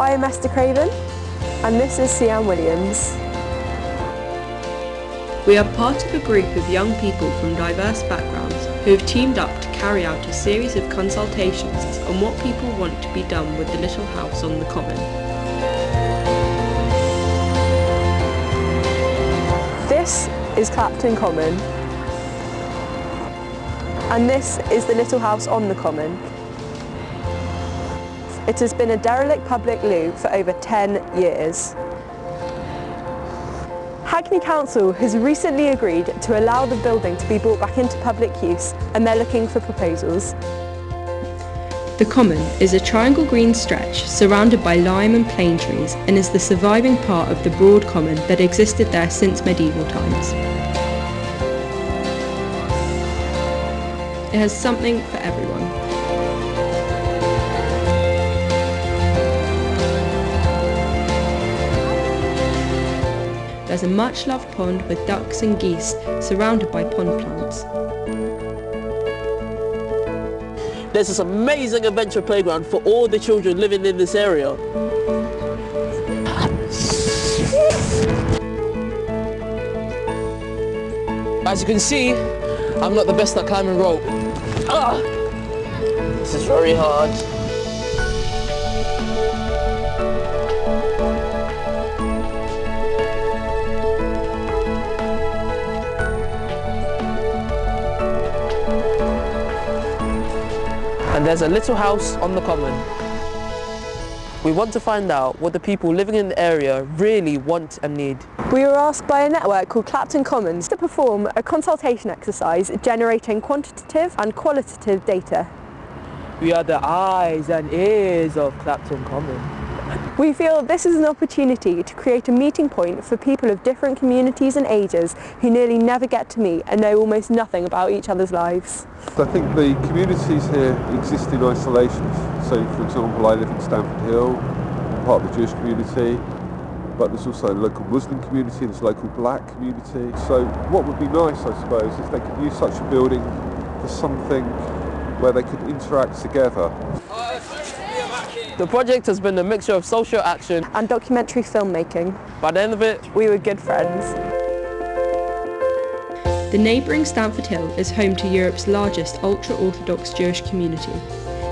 I'm Esther Craven, and this is Sian Williams. We are part of a group of young people from diverse backgrounds who have teamed up to carry out a series of consultations on what people want to be done with the little house on the common. This is Clapton Common, and this is the little house on the common. It has been a derelict public loo for over 10 years. Hackney Council has recently agreed to allow the building to be brought back into public use, and they're looking for proposals. The common is a triangle green stretch surrounded by lime and plane trees and is the surviving part of the broad common that existed there since medieval times. It has something for everyone. There's a much-loved pond with ducks and geese surrounded by pond plants. There's this amazing adventure playground for all the children living in this area. As you can see, I'm not the best at climbing rope. This is very hard. And there's a little house on the common. We want to find out what the people living in the area really want and need. We were asked by a network called Clapton Commons to perform a consultation exercise generating quantitative and qualitative data. We are the eyes and ears of Clapton Common. We feel this is an opportunity to create a meeting point for people of different communities and ages who nearly never get to meet and know almost nothing about each other's lives. I think the communities here exist in isolation. So, for example, I live in Stamford Hill, I'm part of the Jewish community, but there's also a local Muslim community, there's a local black community. So what would be nice, I suppose, if they could use such a building for something where they could interact together. The project has been a mixture of social action and documentary filmmaking. By the end of it, we were good friends. The neighbouring Stamford Hill is home to Europe's largest ultra-Orthodox Jewish community.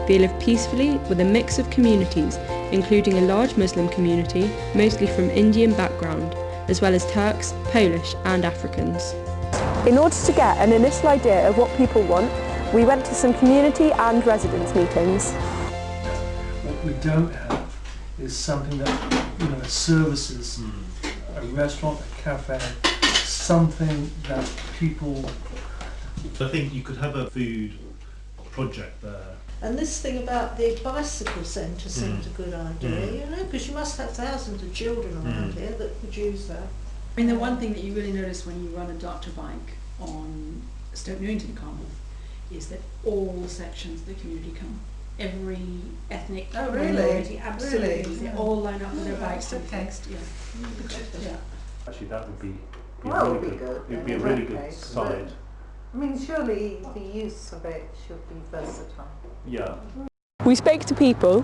They live peacefully with a mix of communities, including a large Muslim community, mostly from Indian background, as well as Turks, Polish and Africans. In order to get an initial idea of what people want, we went to some community and residents meetings. What we don't have is something that services, a restaurant, a cafe, something that people... I think you could have a food project there. And this thing about the bicycle centre seems a good idea, because you must have thousands of children around here that could use that. I mean, the one thing that you really notice when you run a doctor bike on Stoke Newington Common is that all sections of the community come. Every ethnic minority, absolutely. Really? They all line up with their bikes and fixed. Yeah. Actually, that would be Good. It would be a really good side. I mean, surely the use of it should be versatile. Yeah. We spoke to people.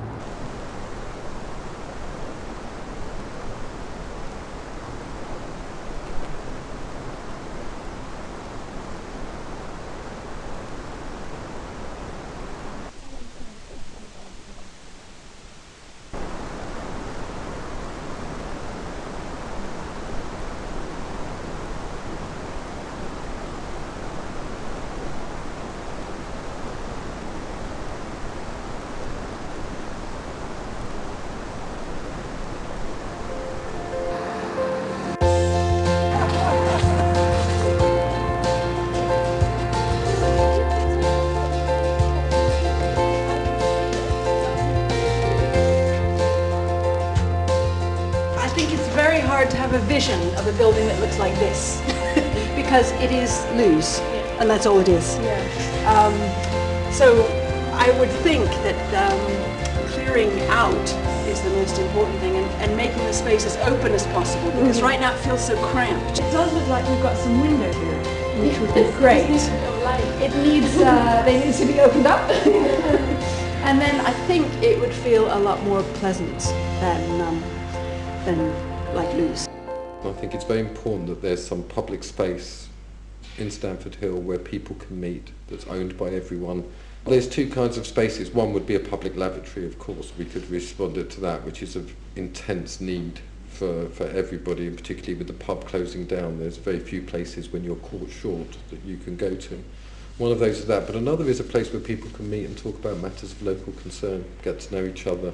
Very hard to have a vision of a building that looks like this because it is loose and that's all it is. So I would think that clearing out is the most important thing and making the space as open as possible because right now it feels so cramped. It does look like we've got some window here, which would be great. It needs, they need to be opened up. And then I think it would feel a lot more pleasant than like loose. I think it's very important that there's some public space in Stamford Hill where people can meet that's owned by everyone. There's two kinds of spaces. One would be a public lavatory, of course. We could respond to that, which is of intense need for everybody, and particularly with the pub closing down. There's very few places when you're caught short that you can go to. One of those is that, but another is a place where people can meet and talk about matters of local concern, get to know each other.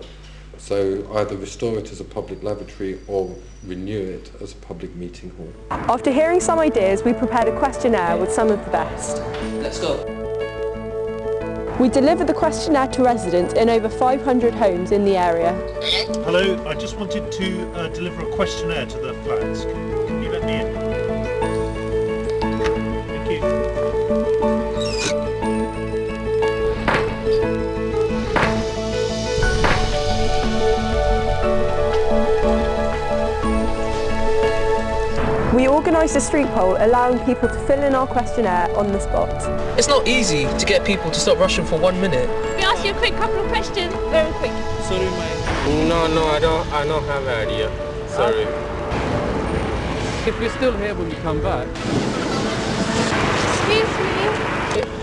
So either restore it as a public lavatory or renew it as a public meeting hall. After hearing some ideas, we prepared a questionnaire with some of the best. Let's go. We delivered the questionnaire to residents in over 500 homes in the area. Hello, I just wanted to deliver a questionnaire to the flats. Can you let me in? Thank you. We organised a street poll allowing people to fill in our questionnaire on the spot. It's not easy to get people to stop rushing for 1 minute. We ask you a quick couple of questions, very quick. Sorry, No, I don't have an idea. Sorry. If you're still here when we come back. Excuse me.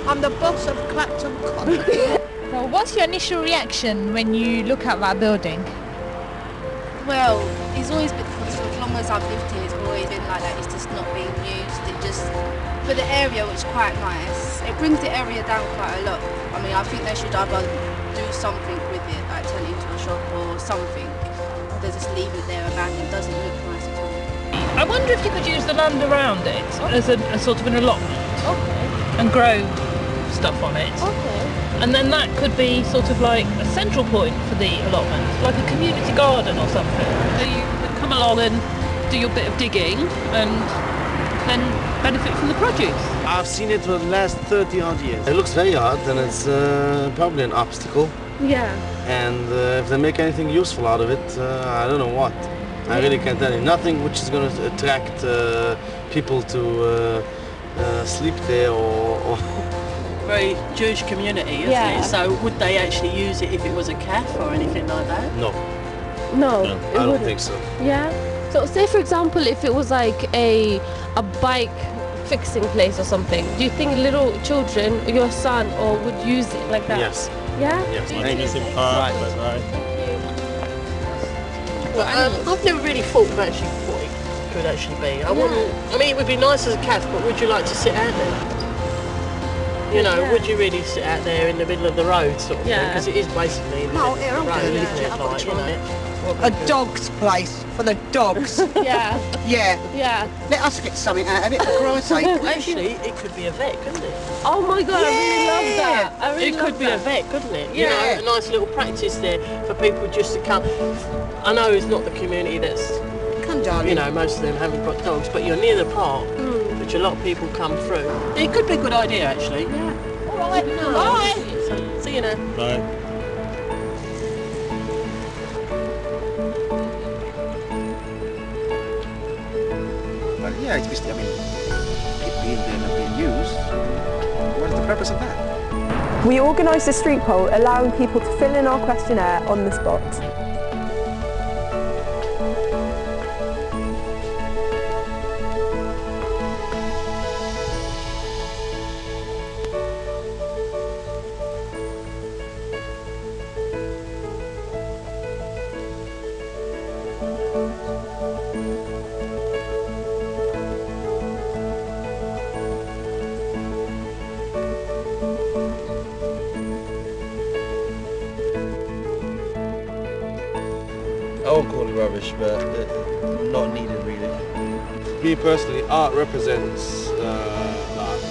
I'm the boss of Clapton College. So what's your initial reaction when you look at that building? Well, it's always been, for as long as I've lived here, it's always been like that. It's just not being used. It just, for the area, which is quite nice, it brings the area down quite a lot. I mean, I think they should either do something with it, like turn it into a shop or something. They just leave it there abandoned. It doesn't look nice at all. I wonder if you could use the land around it as a sort of an allotment. Okay. And grow stuff on it. Okay. And then that could be sort of like a central point for the allotment, like a community garden or something. So you would come along and do your bit of digging and then benefit from the produce. I've seen it for the last 30 odd years. It looks very hard and it's probably an obstacle. Yeah. And if they make anything useful out of it, I don't know what. I really can't tell you. Nothing which is going to attract people to sleep there or very Jewish community, isn't it? So would they actually use it if it was a cafe or anything like that? No. No, I don't think so. Yeah. So say for example if it was like a bike fixing place or something, do you think little children, your son, or would use it like that? Yes. Yeah? Yes. Well, I've never really thought about actually what it could actually be. I wouldn't. I mean, it would be nice as a cafe, but would you like to sit out there? You know, would you really sit out there in the middle of the road sort of thing? Because it is basically in the middle of the road, isn't it? Like, you know. A dog's place for the dogs. Yeah. Yeah. Let us get something out of it, for Christ's sake. Actually, it could be a vet, couldn't it? Oh my God, I really love that. I really it could be a vet, couldn't it? You know, a nice little practice there for people just to come. I know it's not the community that's, you know, most of them haven't got dogs, but you're near the park, which a lot of people come through. It could be a good idea, actually. Yeah. All right. Bye. So, see you now. Bye. Yeah, it's just, I mean, it being there and being used, what is the purpose of that? We organised a street poll allowing people to fill in our questionnaire on the spot. I won't call it rubbish, but not needed really. Me personally, art represents,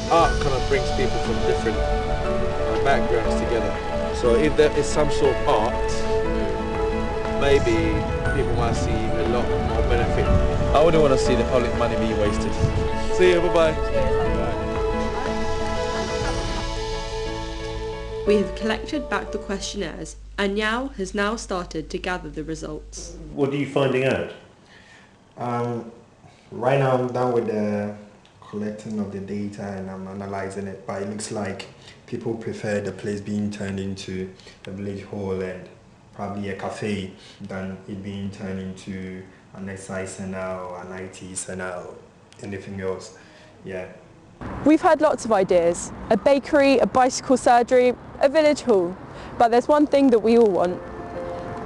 art kind of brings people from different backgrounds together. So if there is some sort of art, maybe people might see a lot more benefit. I wouldn't want to see the public money be wasted. See you, bye-bye. We have collected back the questionnaires and Yao has now started to gather the results. What are you finding out? Right now I'm done with the collecting of the data and I'm analyzing it, but it looks like people prefer the place being turned into a village hall and probably a cafe than it being turned into an exercise center or an IT center or anything else. Yeah. We've had lots of ideas, a bakery, a bicycle surgery, a village hall, but there's one thing that we all want.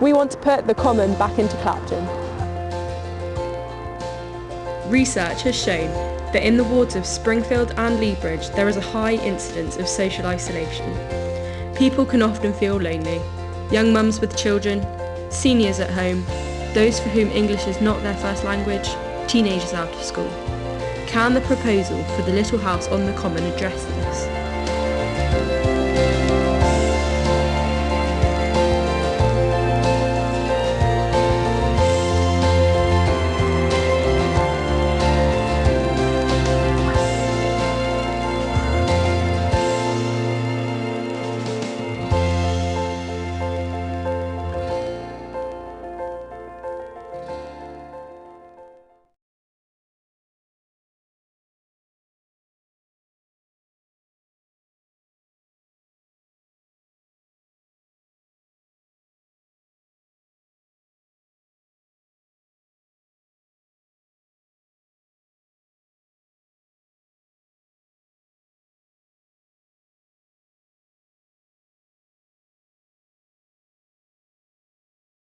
We want to put the common back into Clapton. Research has shown that in the wards of Springfield and Leabridge there is a high incidence of social isolation. People can often feel lonely. Young mums with children, seniors at home, those for whom English is not their first language, teenagers out of school. Can the proposal for the little house on the common address this?